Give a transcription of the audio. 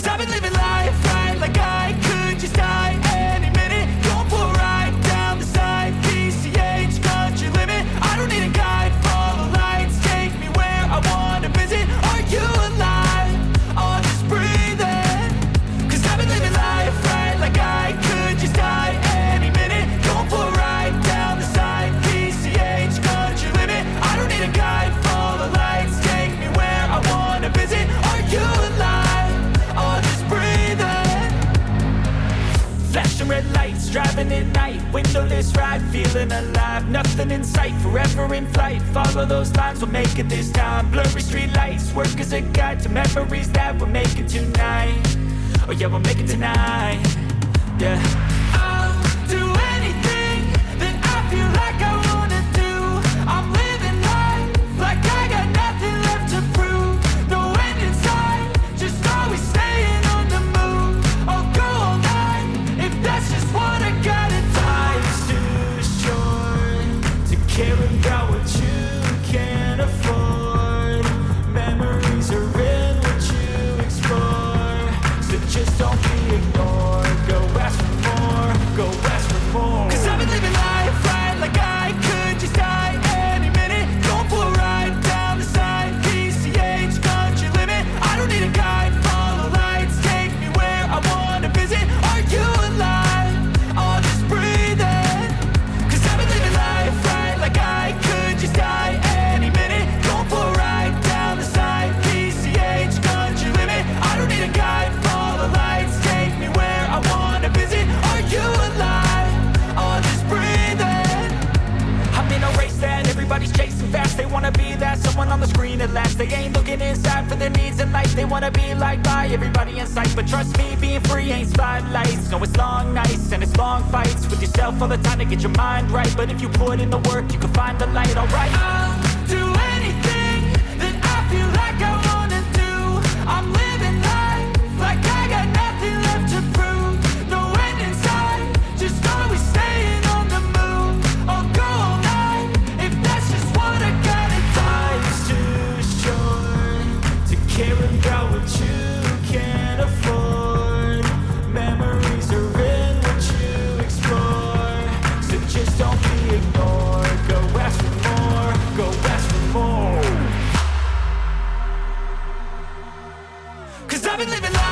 Cause I've been living life right like I could just die any minute. Going for a ride down the side, PCH, country limit. I don't need a guide, follow lights, take me where I wanna visit. Are you alive? Or just breathing? Cause I've been living life right like I could just die any minute. Going for a ride down the side, PCH, country limit. I don't need a guide, follow lights, take me where I wanna visit. Are you alive? Or just breathing? Flashing red lights, driving at night, windowless ride, feeling alive. Nothing in sight, forever in flight. Follow those lines, we'll make it this time. Blurry street lights, work as a guide to memories that we're making tonight. Oh yeah, we'll make it tonight. Yeah. I'll do anything that I feel like I wanna do. I'm living life like I got nothing left to prove. No end in sight, just always staying on the move. I'll go all night if that's just what I gotta do. Life's too short to care about what you can't afford. Memories are in what you explore, so just don't be ignored. Go ask for more, go ask for more. Cause I've been living life right like I could just die any minute. Going for a ride down the side, PCH, country limit. I don't need a guide, follow lights, take me where I wanna visit. Are you alive? Or just breathing? Cause I've been living life right like I could just die any minute. Going for a ride down the side, PCH, country limit. I don't need a guide, follow lights, take me where I wanna visit. Are you alive? Or just breathing? I'm in a race that everybody's chasing fast. They wanna be that someone on the screen at last. They ain't looking inside for their needs in life. They wanna be liked by everybody in sight. But trust me, being free ain't spotlights. No, it's long nights and it's long fights with yourself all the time to get your mind right. But if you put in the work, you can find the light, alright? I'll do anything that I feel like I wanna do. I'm living life like I got nothing left to prove. No end in sight, just always staying on the move. I'll go all night if that's just what I gotta do. Life's too short to care about what you can't afford. Memories are in what you explore, so just don't be ignored. Go ask for more, go ask for more. Cause I've been living life